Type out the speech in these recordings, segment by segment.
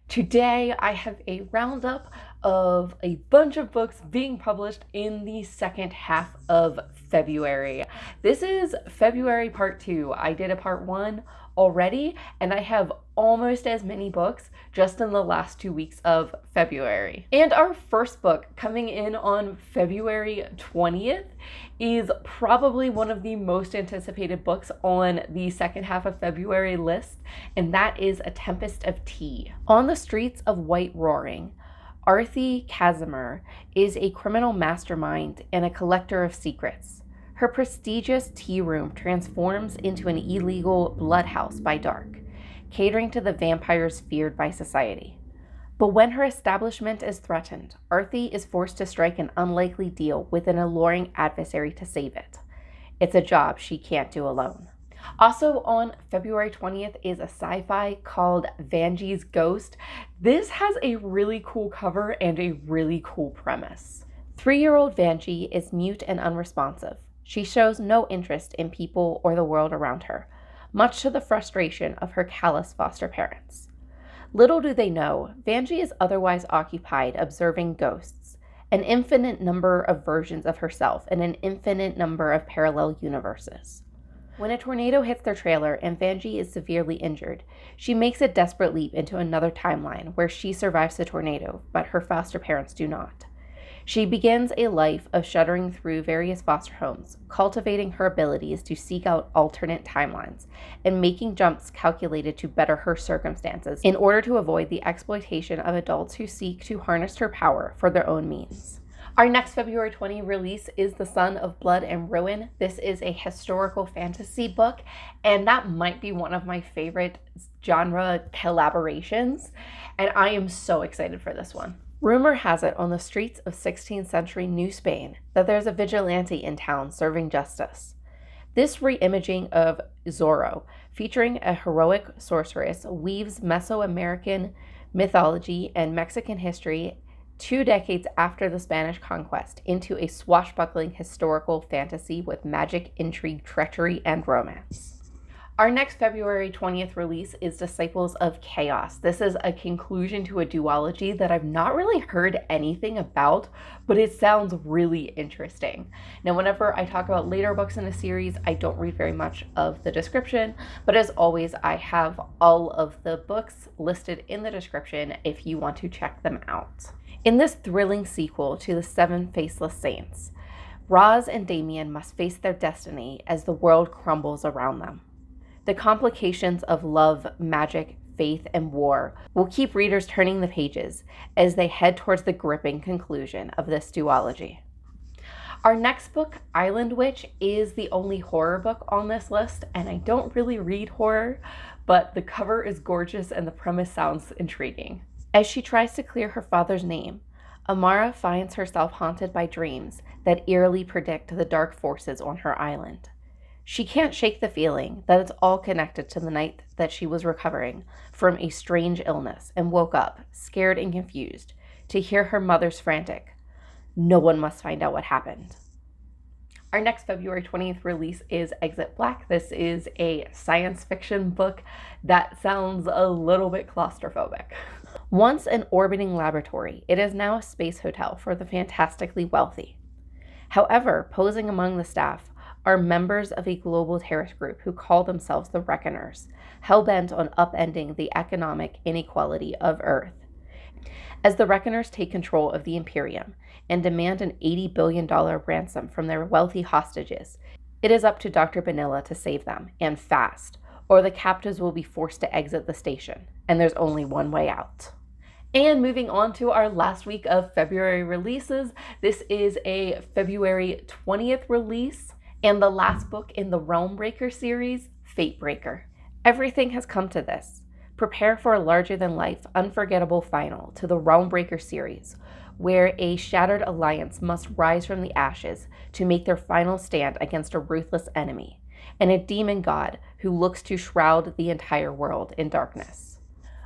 Today I have a roundup of a bunch of books being published in the second half of February. This is February part 2. I did a part 1 already, and I have almost as many books just in the last 2 weeks of February. And our first book coming in on February 20th is probably one of the most anticipated books on the second half of February list, and that is A Tempest of Tea. On the streets of White Roaring, Arthi Casimir is a criminal mastermind and a collector of secrets. Her prestigious tea room transforms into an illegal bloodhouse by dark, catering to the vampires feared by society. But when her establishment is threatened, Arthi is forced to strike an unlikely deal with an alluring adversary to save it. It's a job she can't do alone. Also on February 20th is a sci-fi called Vangie's Ghost. This has a really cool cover and a really cool premise. 3-year-old Vangie is mute and unresponsive. She shows no interest in people or the world around her, much to the frustration of her callous foster parents. Little do they know, Vangie is otherwise occupied observing ghosts, an infinite number of versions of herself in an infinite number of parallel universes. When a tornado hits their trailer and Vangie is severely injured, she makes a desperate leap into another timeline where she survives the tornado, but her foster parents do not. She begins a life of shuddering through various foster homes, cultivating her abilities to seek out alternate timelines and making jumps calculated to better her circumstances in order to avoid the exploitation of adults who seek to harness her power for their own means. Our next February 20 release is The Son of Blood and Ruin. This is a historical fantasy book, and that might be one of my favorite genre collaborations, and I am so excited for this one. Rumor has it on the streets of 16th century New Spain that there's a vigilante in town serving justice. This re-imaging of Zorro, featuring a heroic sorceress, weaves Mesoamerican mythology and Mexican history 2 decades after the Spanish conquest into a swashbuckling historical fantasy with magic, intrigue, treachery, and romance. Our next February 20th release is Disciples of Chaos. This is a conclusion to a duology that I've not really heard anything about, but it sounds really interesting. Now, whenever I talk about later books in a series, I don't read very much of the description, but as always, I have all of the books listed in the description if you want to check them out. In this thrilling sequel to The Seven Faceless Saints, Roz and Damien must face their destiny as the world crumbles around them. The complications of love, magic, faith, and war will keep readers turning the pages as they head towards the gripping conclusion of this duology. Our next book, Island Witch, is the only horror book on this list, and I don't really read horror, but the cover is gorgeous and the premise sounds intriguing. As she tries to clear her father's name, Amara finds herself haunted by dreams that eerily predict the dark forces on her island. She can't shake the feeling that it's all connected to the night that she was recovering from a strange illness and woke up, scared and confused, to hear her mother's frantic, "No one must find out what happened." Our next February 20th release is Exit Black. This is a science fiction book that sounds a little bit claustrophobic. Once an orbiting laboratory, it is now a space hotel for the fantastically wealthy. However, posing among the staff are members of a global terrorist group who call themselves the Reckoners, hell-bent on upending the economic inequality of Earth. As the Reckoners take control of the Imperium and demand an $80 billion ransom from their wealthy hostages, it is up to Dr. Benilla to save them, and fast, or the captives will be forced to exit the station, and there's only one way out. And moving on to our last week of February releases, this is a February 20th release, and the last book in the Realm Breaker series, Fate Breaker. Everything has come to this. Prepare for a larger-than-life, unforgettable final to the Realm Breaker series, where a shattered alliance must rise from the ashes to make their final stand against a ruthless enemy, and a demon god who looks to shroud the entire world in darkness.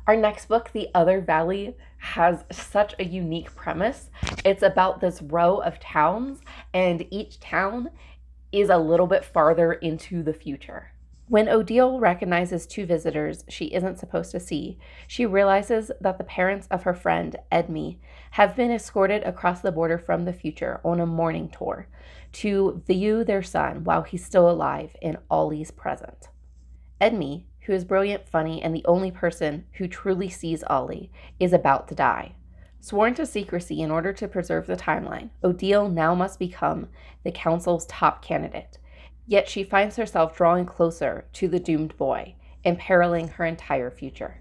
Our next book, The Other Valley, has such a unique premise. It's about this row of towns, and each town is a little bit farther into the future. When Odile recognizes two visitors she isn't supposed to see, she realizes that the parents of her friend, Edmee, have been escorted across the border from the future on a mourning tour to view their son while he's still alive in Ollie's present. Edmee, who is brilliant, funny, and the only person who truly sees Ollie, is about to die. Sworn to secrecy in order to preserve the timeline, Odile now must become the council's top candidate. Yet she finds herself drawing closer to the doomed boy, imperiling her entire future.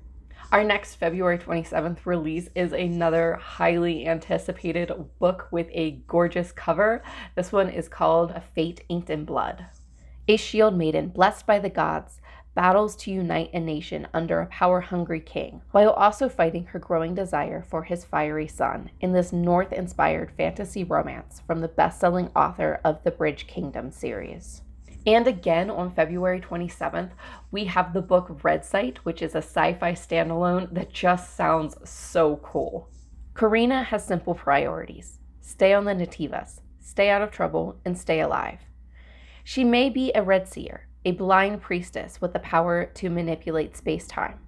Our next February 27th release is another highly anticipated book with a gorgeous cover. This one is called Fate Inked in Blood. A shield maiden blessed by the gods battles to unite a nation under a power-hungry king, while also fighting her growing desire for his fiery son in this North-inspired fantasy romance from the best-selling author of the Bridge Kingdom series. And again, on February 27th, we have the book Redsight, which is a sci-fi standalone that just sounds so cool. Karina has simple priorities. Stay on the Nativas, stay out of trouble, and stay alive. She may be a red seer, a blind priestess with the power to manipulate space-time.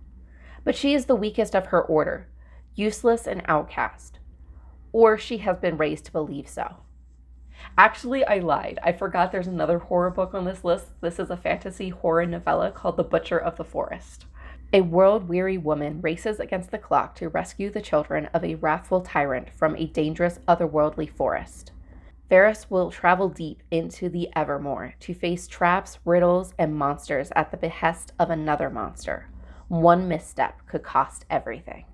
But she is the weakest of her order, useless and outcast. Or she has been raised to believe so. Actually, I lied. I forgot there's another horror book on this list. This is a fantasy horror novella called The Butcher of the Forest. A world-weary woman races against the clock to rescue the children of a wrathful tyrant from a dangerous otherworldly forest. Varys will travel deep into the Evermore to face traps, riddles, and monsters at the behest of another monster. One misstep could cost everything.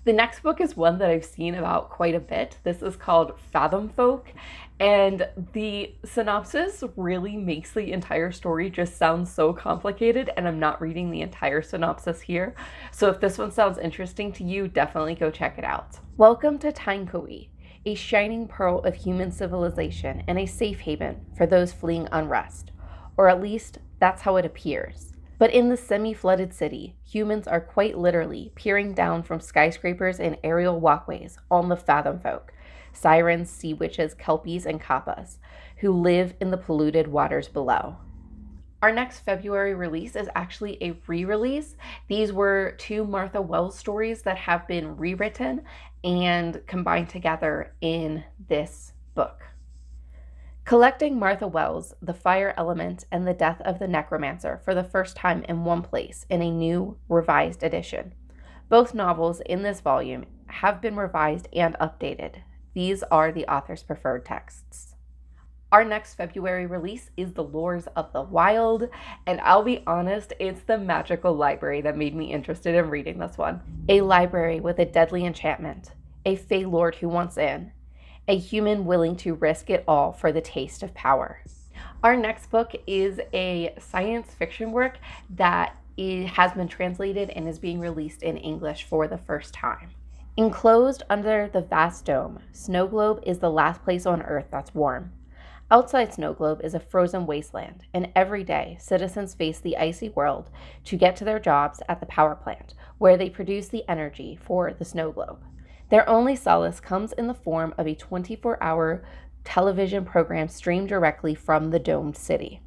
The next book is one that I've seen about quite a bit. This is called Fathomfolk, and the synopsis really makes the entire story just sound so complicated, and I'm not reading the entire synopsis here. So if this one sounds interesting to you, definitely go check it out. Welcome to Tynkoe, a shining pearl of human civilization and a safe haven for those fleeing unrest. Or at least, that's how it appears. But in the semi-flooded city, humans are quite literally peering down from skyscrapers and aerial walkways on the Fathomfolk, sirens, sea witches, kelpies, and kappas, who live in the polluted waters below. Our next February release is actually a re-release. These were two Martha Wells stories that have been rewritten and combined together in this book. Collecting Martha Wells, The Fire Element, and The Death of the Necromancer for the first time in one place in a new, revised edition. Both novels in this volume have been revised and updated. These are the author's preferred texts. Our next February release is The Lures of the Wild, and I'll be honest, it's the magical library that made me interested in reading this one. A library with a deadly enchantment, a Fey Lord who wants in, a human willing to risk it all for the taste of power. Our next book is a science fiction work that has been translated and is being released in English for the first time. Enclosed under the vast dome, Snow Globe is the last place on Earth that's warm. Outside Snow Globe is a frozen wasteland, and every day citizens face the icy world to get to their jobs at the power plant, where they produce the energy for the Snow Globe. Their only solace comes in the form of a 24-hour television program streamed directly from the domed city.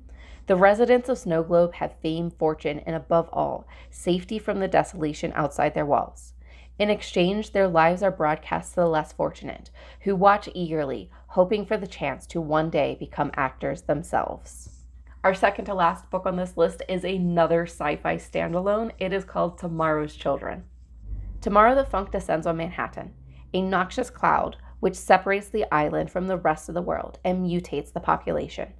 The residents of Snow Globe have fame, fortune, and above all, safety from the desolation outside their walls. In exchange, their lives are broadcast to the less fortunate, who watch eagerly, hoping for the chance to one day become actors themselves. Our second to last book on this list is another sci-fi standalone. It is called Tomorrow's Children. Tomorrow the funk descends on Manhattan, a noxious cloud which separates the island from the rest of the world and mutates the population.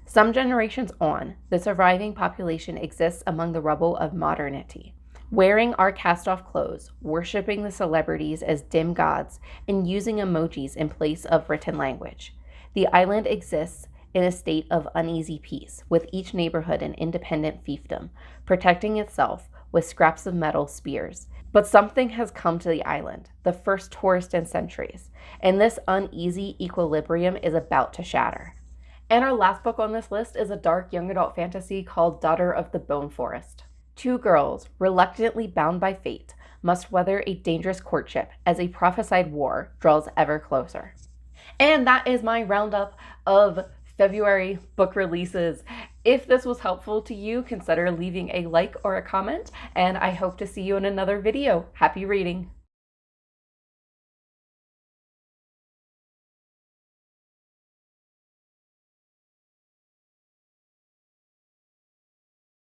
Some generations on, the surviving population exists among the rubble of modernity, wearing our cast-off clothes, worshiping the celebrities as dim gods, and using emojis in place of written language. The island exists in a state of uneasy peace, with each neighborhood an independent fiefdom, protecting itself with scraps of metal spears. But something has come to the island, the first tourist in centuries, and this uneasy equilibrium is about to shatter. And our last book on this list is a dark young adult fantasy called Daughter of the Bone Forest. Two girls, reluctantly bound by fate, must weather a dangerous courtship as a prophesied war draws ever closer. And that is my roundup of February book releases. If this was helpful to you, consider leaving a like or a comment, and I hope to see you in another video. Happy reading!